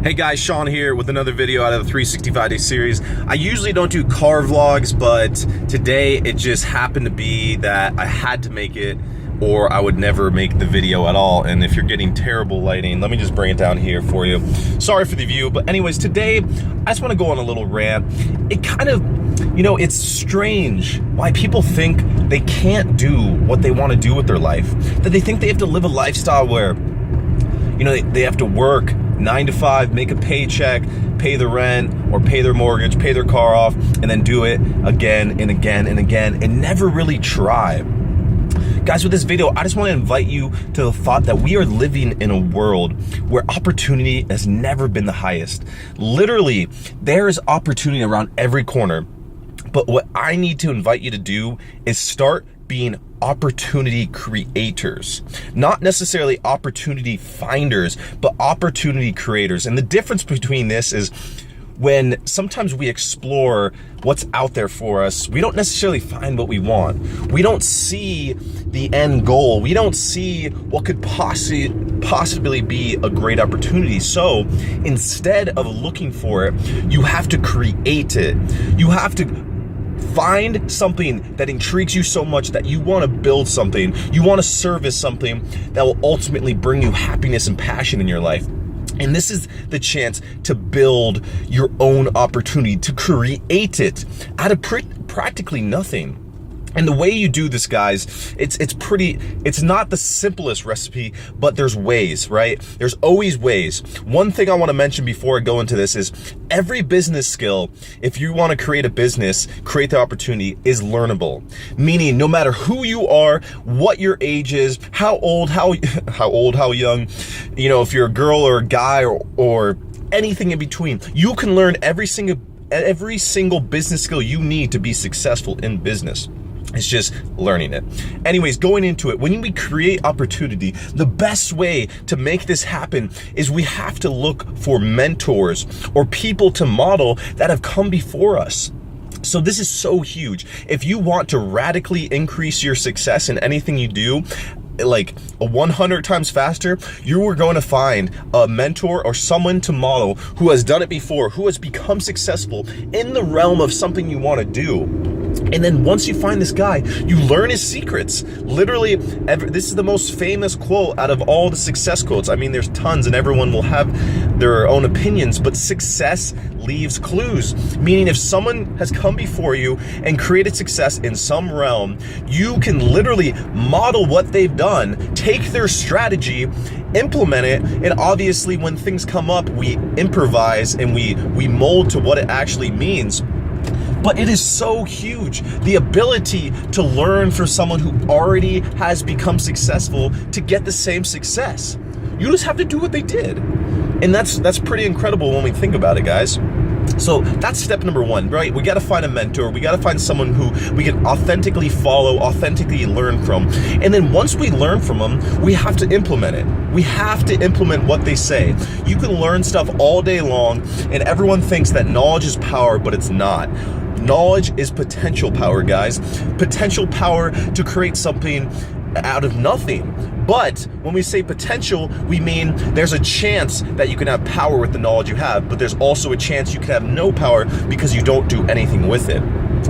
Hey guys, Sean here with another video out of the 365 Day series. I usually don't do car vlogs, but today it just happened to be that I had to make it or I would never make the video at all. And if you're getting terrible lighting, let me just bring it down here for you. Sorry for the view, but anyways, today I just want to go on a little rant. It kind of, it's strange why people think they can't do what they want to do with their life. That they think they have to live a lifestyle where, they have to work 9 to 5, make a paycheck, pay the rent or pay their mortgage, pay their car off, and then do it again and again and again and never really try. Guys, with this video, I just want to invite you to the thought that we are living in a world where opportunity has never been the highest. Literally, there is opportunity around every corner. But what I need to invite you to do is start being opportunity creators, not necessarily opportunity finders, but opportunity creators. And the difference between this is when sometimes we explore what's out there for us, we don't necessarily find what we want. We don't see the end goal. We don't see what could possibly be a great opportunity. So instead of looking for it, you have to create it. You have to find something that intrigues you so much that you want to build something, you want to service something that will ultimately bring you happiness and passion in your life. And this is the chance to build your own opportunity, to create it out of practically nothing. And the way you do this, guys, it's not the simplest recipe, but there's ways, right? There's always ways. One thing I want to mention before I go into this is every business skill, if you want to create a business, create the opportunity, is learnable. Meaning no matter who you are, what your age is, how old, how young, if you're a girl or a guy or anything in between, you can learn every single business skill you need to be successful in business. It's just learning it. Anyways, going into it, when we create opportunity, the best way to make this happen is we have to look for mentors or people to model that have come before us. So this is so huge. If you want to radically increase your success in anything you do, like 100 times faster, you are going to find a mentor or someone to model who has done it before, who has become successful in the realm of something you want to do. And then once you find this guy, you learn his secrets. Literally, this is the most famous quote out of all the success quotes. I mean, there's tons and everyone will have their own opinions, but success leaves clues. Meaning if someone has come before you and created success in some realm, you can literally model what they've done, take their strategy, implement it, and obviously when things come up, we improvise and we mold to what it actually means. But it is so huge, the ability to learn from someone who already has become successful to get the same success. You just have to do what they did. And that's pretty incredible when we think about it, guys. So that's step number one, right? We got to find a mentor. We got to find someone who we can authentically follow, authentically learn from. And then once we learn from them, we have to implement it. We have to implement what they say. You can learn stuff all day long, and everyone thinks that knowledge is power, but it's not. Knowledge is potential power, guys. Potential power to create something out of nothing. But when we say potential, we mean there's a chance that you can have power with the knowledge you have, but there's also a chance you can have no power because you don't do anything with it.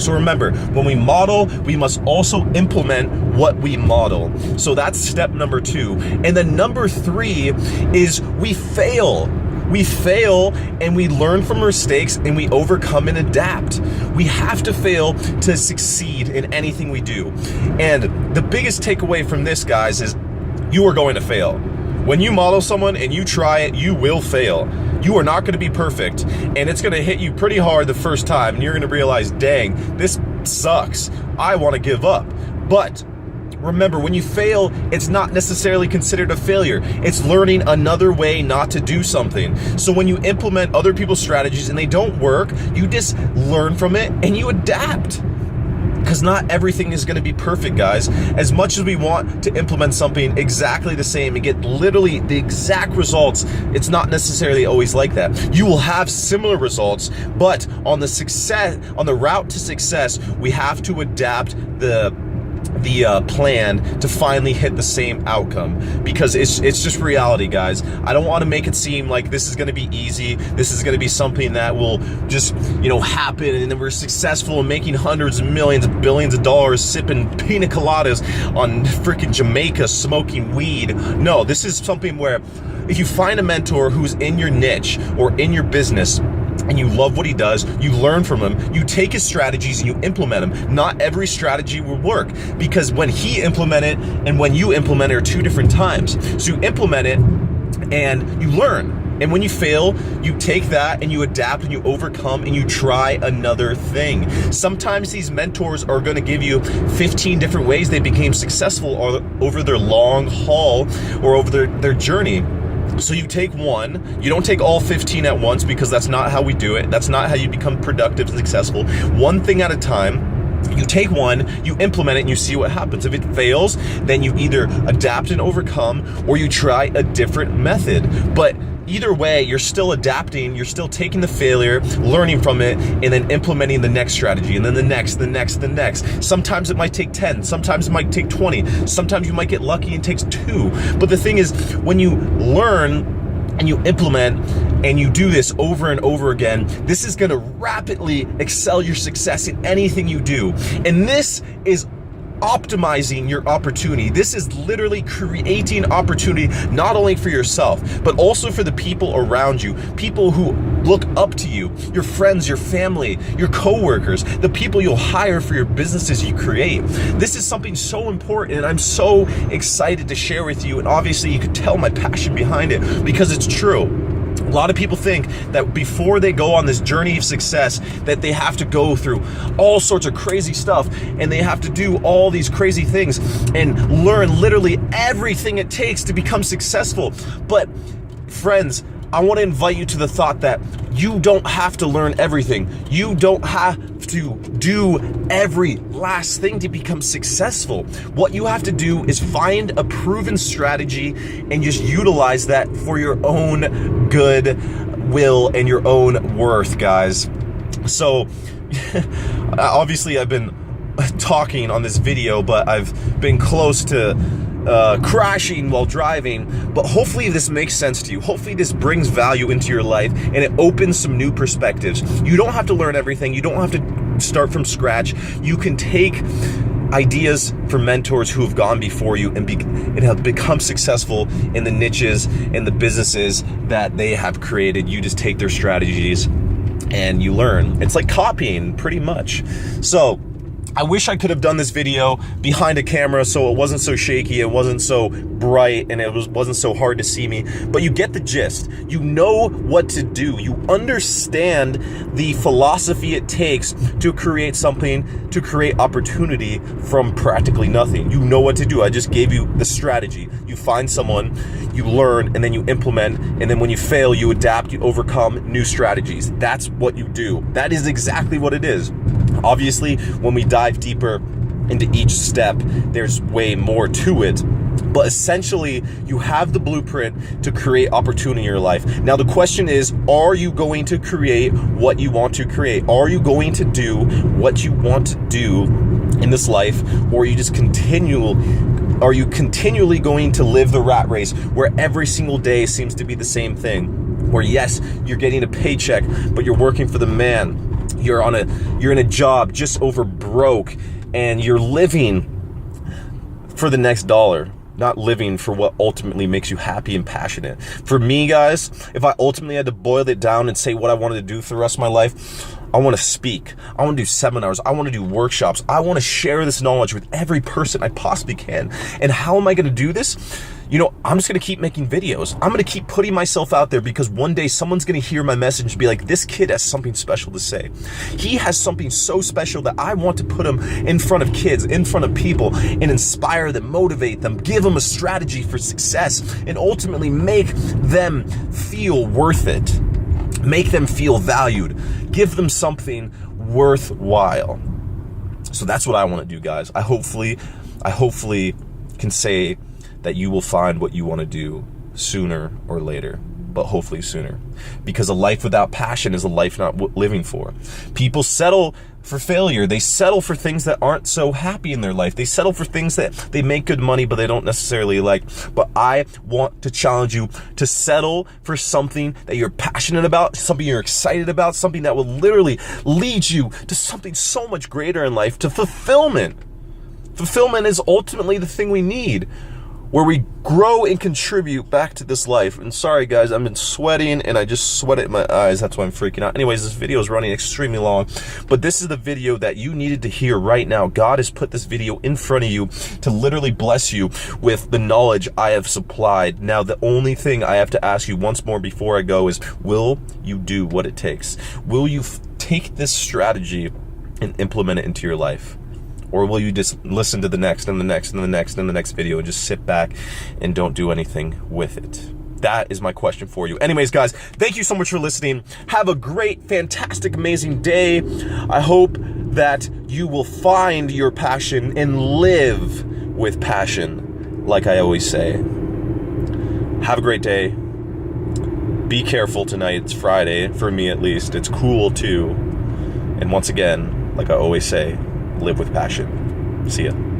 So remember, when we model, we must also implement what we model. So that's step number 2. And then number 3 is we fail. We fail and we learn from mistakes and we overcome and adapt. We have to fail to succeed in anything we do. And the biggest takeaway from this, guys, is you are going to fail. When you model someone and you try it, you will fail. You are not going to be perfect, and it's going to hit you pretty hard the first time, and you're going to realize, dang, this sucks. I want to give up. But remember, when you fail, it's not necessarily considered a failure. It's learning another way not to do something. So when you implement other people's strategies and they don't work, you just learn from it and you adapt. Because not everything is going to be perfect, guys. As much as we want to implement something exactly the same and get literally the exact results, it's not necessarily always like that. You will have similar results, but on the route to success, we have to adapt the plan to finally hit the same outcome, because it's just reality, guys. I don't want to make it seem like this is going to be easy. This is going to be something that will just, happen, and then we're successful in making hundreds of millions, billions of dollars, sipping pina coladas on freaking Jamaica, smoking weed. No, this is something where if you find a mentor who's in your niche or in your business, and you love what he does, you learn from him, you take his strategies and you implement them. Not every strategy will work, because when he implemented and when you implement it are two different times. So you implement it and you learn. And when you fail, you take that and you adapt and you overcome and you try another thing. Sometimes these mentors are going to give you 15 different ways they became successful over their long haul or over their journey. So you take one, you don't take all 15 at once, because that's not how we do it. That's not how you become productive and successful. One thing at a time. You take one, you implement it, and you see what happens. If it fails, then you either adapt and overcome, or you try a different method. But either way, you're still adapting, you're still taking the failure, learning from it, and then implementing the next strategy, and then the next. Sometimes it might take 10, sometimes it might take 20, sometimes you might get lucky and it takes 2. But the thing is, when you learn and you implement and you do this over and over again, this is gonna rapidly excel your success in anything you do. And this is optimizing your opportunity. This is literally creating opportunity, not only for yourself, but also for the people around you, people who look up to you, your friends, your family, your coworkers, the people you'll hire for your businesses you create. This is something so important, and I'm so excited to share with you. And obviously you could tell my passion behind it, because it's true. A lot of people think that before they go on this journey of success, that they have to go through all sorts of crazy stuff, and they have to do all these crazy things and learn literally everything it takes to become successful. But friends, I want to invite you to the thought that you don't have to learn everything. You don't have to do every last thing to become successful. What you have to do is find a proven strategy and just utilize that for your own good will and your own worth, guys. So obviously I've been talking on this video, but I've been close to crashing while driving, but hopefully this makes sense to you. Hopefully this brings value into your life and it opens some new perspectives. You don't have to learn everything. You don't have to start from scratch. You can take ideas from mentors who have gone before you and have become successful in the niches and the businesses that they have created. You just take their strategies and you learn. It's like copying, pretty much. So I wish I could have done this video behind a camera so it wasn't so shaky, it wasn't so bright, and it wasn't so hard to see me. But you get the gist. You know what to do. You understand the philosophy it takes to create something, to create opportunity from practically nothing. You know what to do. I just gave you the strategy. You find someone, you learn, and then you implement, and then when you fail, you adapt, you overcome new strategies. That's what you do. That is exactly what it is. Obviously, when we dive deeper into each step, there's way more to it. But essentially, you have the blueprint to create opportunity in your life. Now, the question is, are you going to create what you want to create? Are you going to do what you want to do in this life? Or are you continually going to live the rat race where every single day seems to be the same thing? Where yes, you're getting a paycheck, but you're working for the man. You're in a job just over broke, and you're living for the next dollar, not living for what ultimately makes you happy and passionate. For me, guys, if I ultimately had to boil it down and say what I wanted to do for the rest of my life, I want to speak. I want to do seminars. I want to do workshops. I want to share this knowledge with every person I possibly can. And how am I going to do this? I'm just going to keep making videos. I'm going to keep putting myself out there, because one day someone's going to hear my message and be like, this kid has something special to say. He has something so special that I want to put him in front of kids, in front of people, and inspire them, motivate them, give them a strategy for success, and ultimately make them feel worth it. Make them feel valued. Give them something worthwhile. So that's what I want to do, guys. I hopefully can say that you will find what you want to do sooner or later. but hopefully sooner. Because a life without passion is a life not living for. People settle for failure. They settle for things that aren't so happy in their life. They settle for things that they make good money, but they don't necessarily like. But I want to challenge you to settle for something that you're passionate about, something you're excited about, something that will literally lead you to something so much greater in life, to fulfillment. Fulfillment is ultimately the thing we need, where we grow and contribute back to this life. And sorry guys, I've been sweating and I just sweated in my eyes. That's why I'm freaking out. Anyways, this video is running extremely long, but this is the video that you needed to hear right now. God has put this video in front of you to literally bless you with the knowledge I have supplied. Now, the only thing I have to ask you once more before I go is, will you do what it takes? Will you take this strategy and implement it into your life? Or will you just listen to the next and the next and the next and the next video and just sit back and don't do anything with it? That is my question for you. Anyways, guys, thank you so much for listening. Have a great, fantastic, amazing day. I hope that you will find your passion and live with passion, like I always say. Have a great day. Be careful tonight. It's Friday, for me at least. It's cool too. And once again, like I always say, live with passion. See ya.